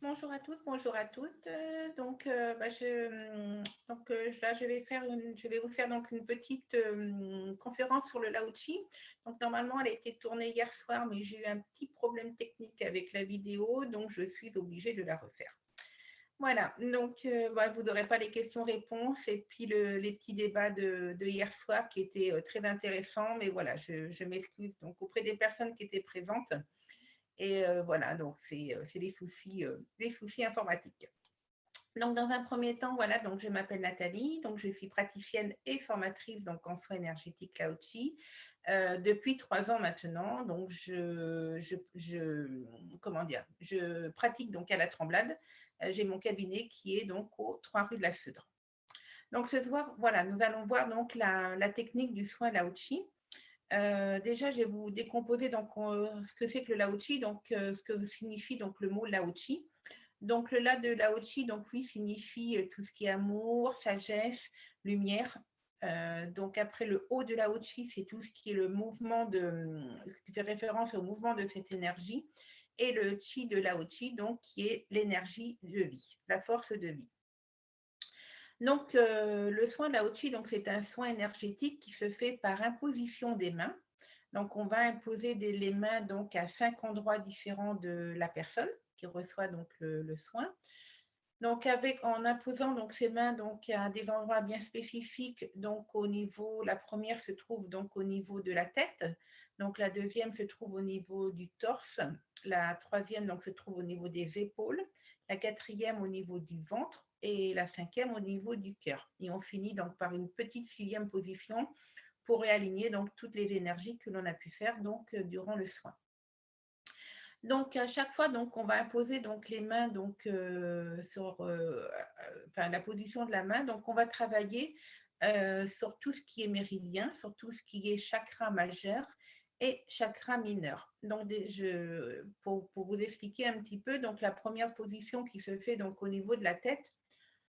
Bonjour à tous, bonjour à toutes. Là, je vais vous faire donc une petite conférence sur le Lao-Chi. Donc, normalement, elle a été tournée hier soir, mais j'ai eu un petit problème technique avec la vidéo, donc je suis obligée de la refaire. Voilà, donc vous n'aurez pas les questions-réponses et puis les petits débats de hier soir qui étaient très intéressants, mais voilà, je m'excuse donc auprès des personnes qui étaient présentes. Et voilà, donc c'est les soucis informatiques. Donc, dans un premier temps, voilà, donc je m'appelle Nathalie, donc je suis praticienne et formatrice donc en soins énergétiques Lao-Chi depuis 3 ans maintenant. Donc, comment dire, je pratique donc à la Tremblade. J'ai mon cabinet qui est donc aux 3 rues de la Seudre. Donc, ce soir, voilà, nous allons voir donc la technique du soin Lao-Chi. Déjà, je vais vous décomposer donc, ce que c'est que le Lao-Chi, donc ce que signifie donc le mot Lao-Chi. Donc le La de Lao-Chi, donc oui, signifie tout ce qui est amour, sagesse, lumière. Donc après le O de Lao-Chi, c'est tout ce qui est le mouvement ce qui fait référence au mouvement de cette énergie. Et le Chi de Lao-Chi, donc qui est l'énergie de vie, la force de vie. Donc, le soin Lao-Chi, donc c'est un soin énergétique qui se fait par imposition des mains. Donc, on va imposer les mains donc à 5 endroits différents de la personne qui reçoit donc le soin. Donc, en imposant donc ces mains donc à des endroits bien spécifiques, donc la première se trouve donc au niveau de la tête, donc la deuxième se trouve au niveau du torse, la troisième donc se trouve au niveau des épaules, la quatrième au niveau du ventre et la cinquième au niveau du cœur. Et on finit donc par une petite sixième position pour réaligner donc toutes les énergies que l'on a pu faire donc durant le soin. Donc, à chaque fois, donc, on va imposer donc, les mains donc, sur la position de la main. Donc, on va travailler sur tout ce qui est méridien, sur tout ce qui est chakra majeur et chakra mineur. Donc, pour vous expliquer un petit peu, donc, la première position qui se fait donc, au niveau de la tête,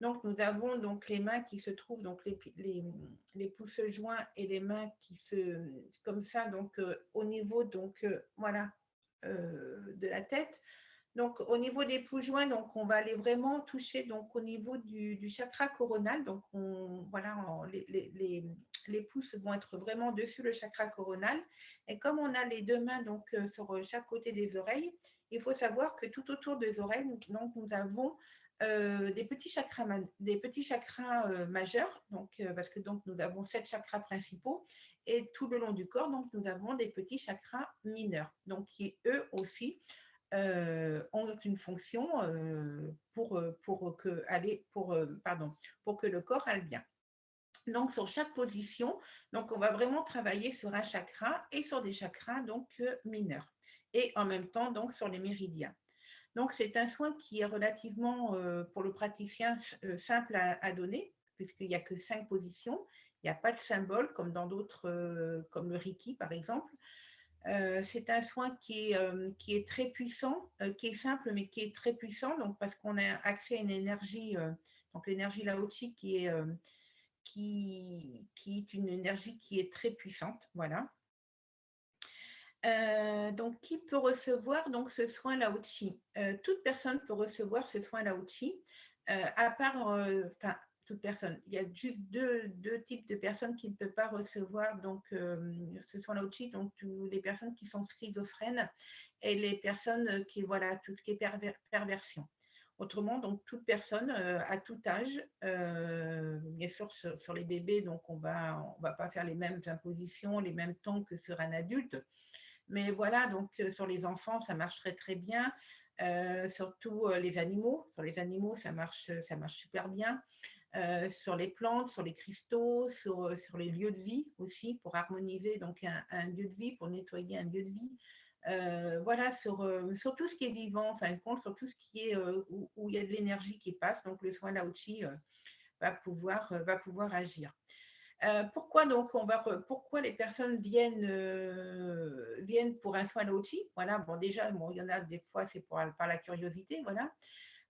donc, nous avons donc les mains qui se trouvent, donc les pouces joints et les mains qui comme ça, donc au niveau, donc voilà, de la tête. Donc, au niveau des pouces joints, donc on va aller vraiment toucher donc au niveau du chakra coronal. Donc, les pouces vont être vraiment dessus le chakra coronal. Et comme on a les deux mains donc sur chaque côté des oreilles, il faut savoir que tout autour des oreilles, donc nous avons des petits chakras majeurs, donc, parce que donc, nous avons 7 chakras principaux, et tout le long du corps, donc, nous avons des petits chakras mineurs, donc, qui eux aussi ont une fonction pour que le corps aille bien. Donc, sur chaque position, donc, on va vraiment travailler sur un chakra et sur des chakras donc, mineurs, et en même temps donc, sur les méridiens. Donc, c'est un soin qui est relativement, pour le praticien, simple à donner, puisqu'il n'y a que 5 positions. Il n'y a pas de symbole, comme dans d'autres, comme le Reiki, par exemple. C'est un soin qui est très puissant, qui est simple, mais qui est très puissant, donc parce qu'on a accès à une énergie, donc l'énergie Lao-Chi, qui est une énergie qui est très puissante. Voilà. Donc, qui peut recevoir donc, ce soin Lao-Chi? Toute personne peut recevoir ce soin Lao-Chi, à part, toute personne. Il y a juste deux types de personnes qui ne peuvent pas recevoir donc, ce soin Lao-Chi, donc les personnes qui sont schizophrènes et les personnes qui, voilà, tout ce qui est perversion. Autrement, donc toute personne à tout âge, bien sûr sur les bébés, donc on va pas faire les mêmes impositions, les mêmes temps que sur un adulte. Mais voilà, donc sur les enfants, ça marcherait très bien. Surtout les animaux. Sur les animaux, ça marche super bien. Sur les plantes, sur les cristaux, sur les lieux de vie aussi, pour harmoniser donc un lieu de vie, pour nettoyer un lieu de vie. Voilà, sur tout ce qui est vivant, en fin de compte, sur tout ce qui est où il y a de l'énergie qui passe. Donc le soin Lao-Chi va pouvoir agir. Pourquoi pourquoi les personnes viennent pour un soin Lao-Chi? Voilà, bon déjà, il y en a des fois c'est par la curiosité, voilà.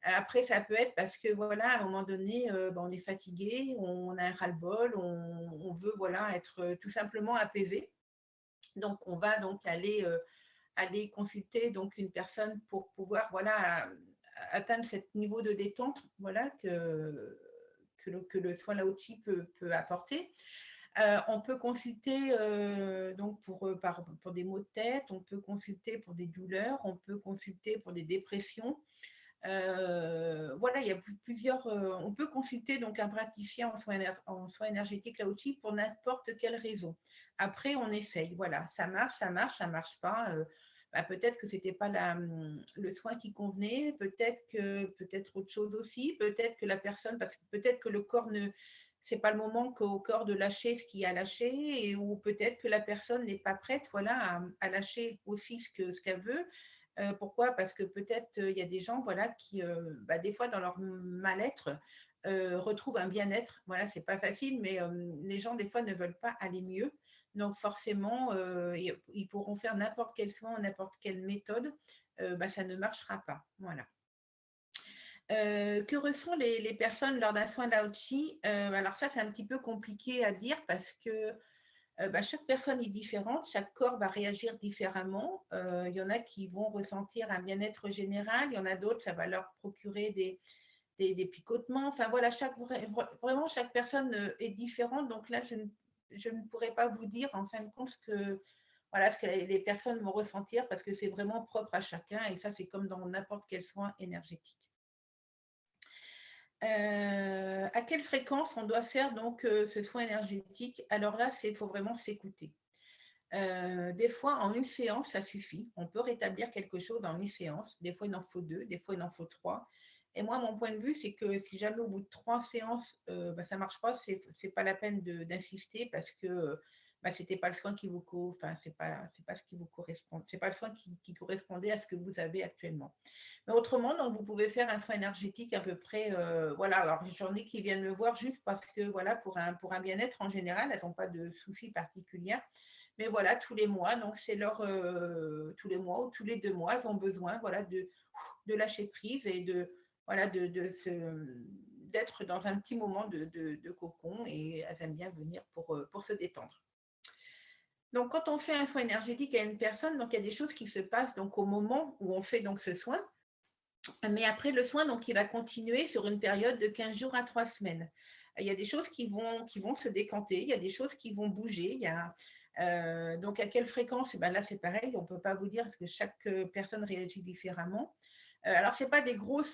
Après, ça peut être parce que voilà, à un moment donné, on est fatigué, on a un ras-le-bol, on veut voilà être tout simplement apaisé. Donc, on va donc aller consulter donc une personne pour pouvoir voilà atteindre ce niveau de détente, voilà, que le soin Lao-Chi peut apporter. On peut consulter donc pour des maux de tête, on peut consulter pour des douleurs, on peut consulter pour des dépressions. Voilà, il y a plusieurs. On peut consulter donc un praticien en soins énergétiques Lao-Chi pour n'importe quelle raison. Après, on essaye. Voilà, ça marche, ça marche pas. Peut-être que c'était pas le soin qui convenait, peut-être autre chose aussi, peut-être que la personne, parce que peut-être que le corps ne, c'est pas le moment qu'au corps de lâcher ce qui a lâché, ou peut-être que la personne n'est pas prête, voilà, à lâcher aussi ce qu'elle veut. Pourquoi? Parce que peut-être il y a des gens, voilà, qui, des fois dans leur mal-être, retrouvent un bien-être. Voilà, c'est pas facile, mais les gens des fois ne veulent pas aller mieux. Donc forcément, ils pourront faire n'importe quel soin, n'importe quelle méthode, ça ne marchera pas. Voilà. Que ressentent les personnes lors d'un soin Lao-Chi? Alors ça, c'est un petit peu compliqué à dire parce que chaque personne est différente, chaque corps va réagir différemment. Il y en a qui vont ressentir un bien-être général, il y en a d'autres, ça va leur procurer des picotements. Enfin voilà, vraiment, chaque personne est différente. Donc là, je ne pourrais pas vous dire en fin de compte voilà, ce que les personnes vont ressentir parce que c'est vraiment propre à chacun et ça, c'est comme dans n'importe quel soin énergétique. À quelle fréquence on doit faire donc ce soin énergétique? Alors là, il faut vraiment s'écouter. Des fois, en une séance, ça suffit. On peut rétablir quelque chose en une séance. Des fois, il en faut 2, des fois, il en faut 3. Et moi, mon point de vue, c'est que si jamais au bout de 3 séances, ça ne marche pas, ce n'est pas la peine d'insister parce que ce n'était pas le soin qui vous c'est pas ce qui vous correspond. C'est pas le soin qui correspondait à ce que vous avez actuellement. Mais autrement, donc, vous pouvez faire un soin énergétique à peu près. Voilà, alors j'en ai qui viennent me voir juste parce que voilà, pour un bien-être en général, elles n'ont pas de soucis particuliers. Mais voilà, tous les mois, donc c'est tous les mois ou tous les 2 mois, elles ont besoin voilà, de lâcher prise et voilà, d'être dans un petit moment de cocon et elles aiment bien venir pour se détendre. Donc, quand on fait un soin énergétique à une personne, donc il y a des choses qui se passent donc, au moment où on fait donc, ce soin. Mais après, le soin, donc, il va continuer sur une période de 15 jours à 3 semaines. Il y a des choses qui vont se décanter, il y a des choses qui vont bouger. Donc, à quelle fréquence? Là, c'est pareil, on ne peut pas vous dire parce que chaque personne réagit différemment. Alors, ce n'est pas des gros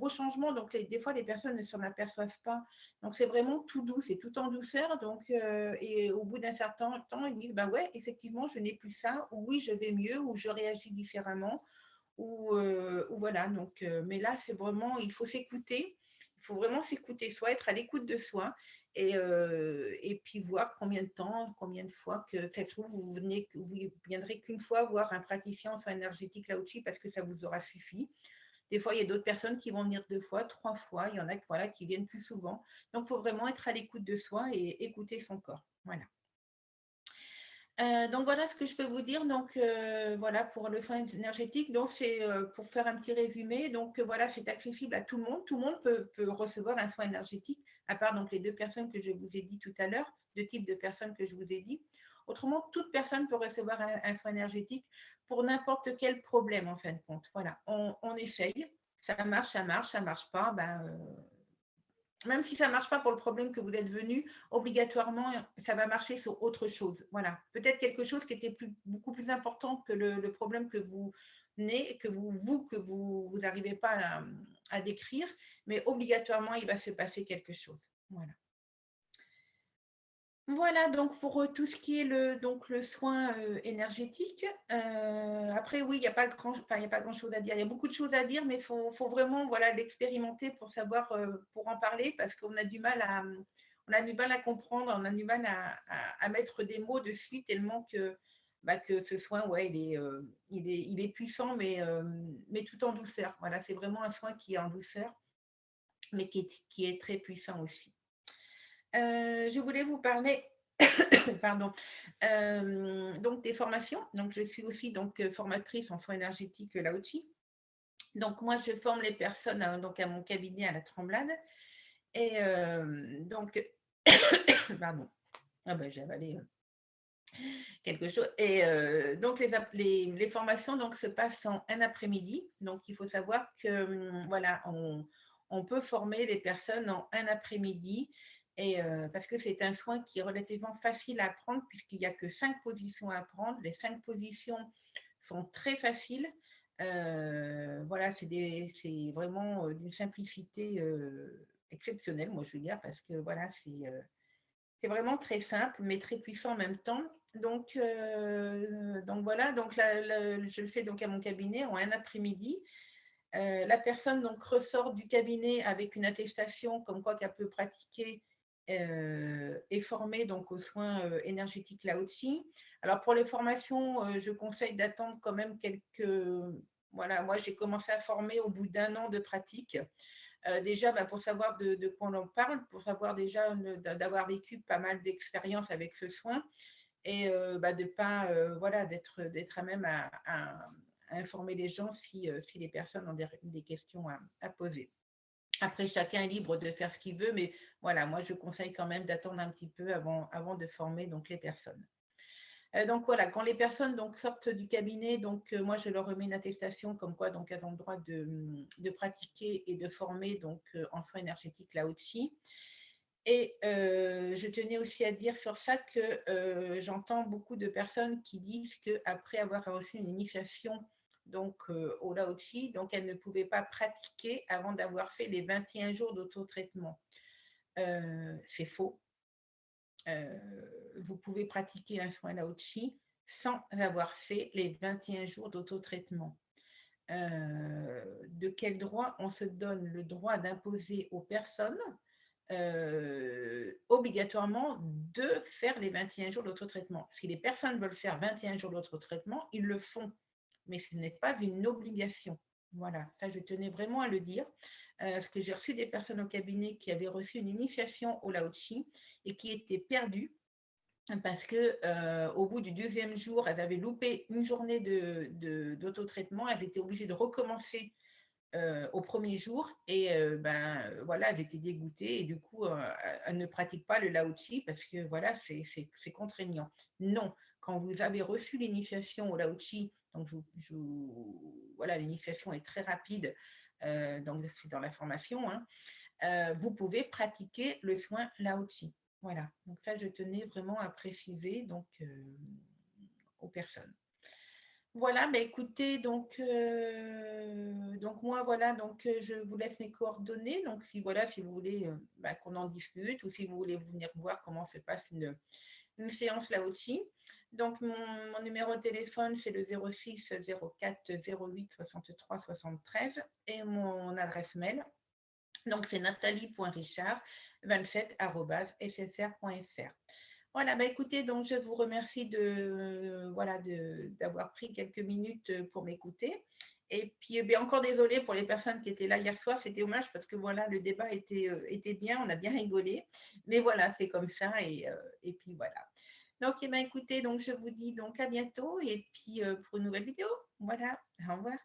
changements, donc des fois, les personnes ne s'en aperçoivent pas. Donc, c'est vraiment tout doux, c'est tout en douceur. Donc, et au bout d'un certain temps, ils disent, ouais, effectivement, je n'ai plus ça, ou oui, je vais mieux, ou je réagis différemment. Ou voilà, donc, mais là, c'est vraiment, il faut s'écouter, il faut vraiment s'écouter soi, être à l'écoute de soi et puis voir combien de temps, combien de fois que ça se trouve, vous viendrez qu'une fois voir un praticien en soins énergétiques Lao-Chi parce que ça vous aura suffi. Des fois, il y a d'autres personnes qui vont venir 2 fois, 3 fois, il y en a voilà, qui viennent plus souvent. Donc, il faut vraiment être à l'écoute de soi et écouter son corps. Voilà. Donc voilà ce que je peux vous dire. Donc voilà pour le soin énergétique. Donc c'est pour faire un petit résumé. Donc voilà, c'est accessible à tout le monde. Tout le monde peut recevoir un soin énergétique, à part donc les 2 personnes que je vous ai dit tout à l'heure, 2 types de personnes que je vous ai dit. Autrement, toute personne peut recevoir un soin énergétique pour n'importe quel problème en fin de compte. Voilà, on essaye. Ça marche, ça marche pas. Même si ça ne marche pas pour le problème que vous êtes venu, obligatoirement, ça va marcher sur autre chose. Voilà. Peut-être quelque chose qui était beaucoup plus important que le problème que vous n'arrivez pas à décrire, mais obligatoirement, il va se passer quelque chose. Voilà. Voilà, donc pour tout ce qui est le soin énergétique. Après, oui, il n'y a pas grand-chose à dire. Il y a beaucoup de choses à dire, mais il faut vraiment voilà, l'expérimenter pour savoir, pour en parler, parce qu'on a du mal à comprendre, on a du mal à mettre des mots dessus, tellement que ce soin, ouais, il est puissant, mais tout en douceur. Voilà, c'est vraiment un soin qui est en douceur, mais qui est très puissant aussi. Je voulais vous parler pardon, donc des formations. Donc, je suis aussi donc, formatrice en soins énergétiques Lao-Chi. Donc, moi, je forme les personnes donc, à mon cabinet à la Tremblade. Et donc, pardon, j'ai avalé quelque chose. Et donc, les formations donc, se passent en un après-midi. Donc, il faut savoir que voilà, on peut former les personnes en un après-midi. Et parce que c'est un soin qui est relativement facile à apprendre, puisqu'il n'y a que 5 positions à apprendre. Les 5 positions sont très faciles. Voilà, c'est vraiment d'une simplicité exceptionnelle, moi je veux dire, parce que voilà, c'est vraiment très simple, mais très puissant en même temps. Donc voilà, donc je le fais donc à mon cabinet en un après-midi. La personne donc ressort du cabinet avec une attestation comme quoi qu'elle peut pratiquer et former donc aux soins énergétiques Lao Tzu. Alors pour les formations, je conseille d'attendre quand même quelques. Voilà, moi j'ai commencé à former au bout d'un an de pratique. Déjà, pour savoir de quoi on en parle, pour savoir déjà d'avoir vécu pas mal d'expériences avec ce soin et de pas, voilà, d'être à même à informer les gens si les personnes ont des questions à poser. Après, chacun est libre de faire ce qu'il veut, mais voilà, moi, je conseille quand même d'attendre un petit peu avant de former donc, les personnes. Donc voilà, quand les personnes donc, sortent du cabinet, donc moi je leur remets une attestation comme quoi donc elles ont le droit de pratiquer et de former donc en soins énergétiques Lao Tzu. Et je tenais aussi à dire sur ça que j'entends beaucoup de personnes qui disent qu'après avoir reçu une initiation donc, au Lao Tzu, donc elles ne pouvaient pas pratiquer avant d'avoir fait les 21 jours d'autotraitement. C'est faux. Vous pouvez pratiquer un soin Lao Tzu sans avoir fait les 21 jours d'autotraitement. De quel droit on se donne le droit d'imposer aux personnes obligatoirement de faire les 21 jours d'autotraitement. Si les personnes veulent faire 21 jours d'autotraitement, ils le font, mais ce n'est pas une obligation. Voilà, ça je tenais vraiment à le dire, parce que j'ai reçu des personnes au cabinet qui avaient reçu une initiation au Lao Tzu et qui étaient perdues parce que au bout du 2e jour, elles avaient loupé une journée d'autotraitement, elles étaient obligées de recommencer au premier jour et voilà, elles étaient dégoûtées et du coup, elles ne pratiquent pas le Lao Tzu parce que voilà, c'est contraignant. Non, quand vous avez reçu l'initiation au Lao Tzu, donc voilà, l'initiation est très rapide, donc c'est dans la formation, hein, vous pouvez pratiquer le soin Lao Tzu. Voilà, donc ça, je tenais vraiment à préciser donc, aux personnes. Voilà, écoutez, donc moi, voilà, donc je vous laisse mes coordonnées. Donc, si vous voulez qu'on en discute ou si vous voulez venir voir comment se passe une séance là aussi. Donc, mon numéro de téléphone, c'est le 06 04 08 63 73 et mon adresse mail. Donc, c'est nathalie.richard27@ffr.fr. Voilà, écoutez, donc je vous remercie d'avoir pris quelques minutes pour m'écouter. Et puis, encore désolée pour les personnes qui étaient là hier soir, c'était dommage parce que voilà, le débat était bien, on a bien rigolé. Mais voilà, c'est comme ça et puis voilà. Donc, écoutez, donc je vous dis donc à bientôt et puis pour une nouvelle vidéo. Voilà, au revoir.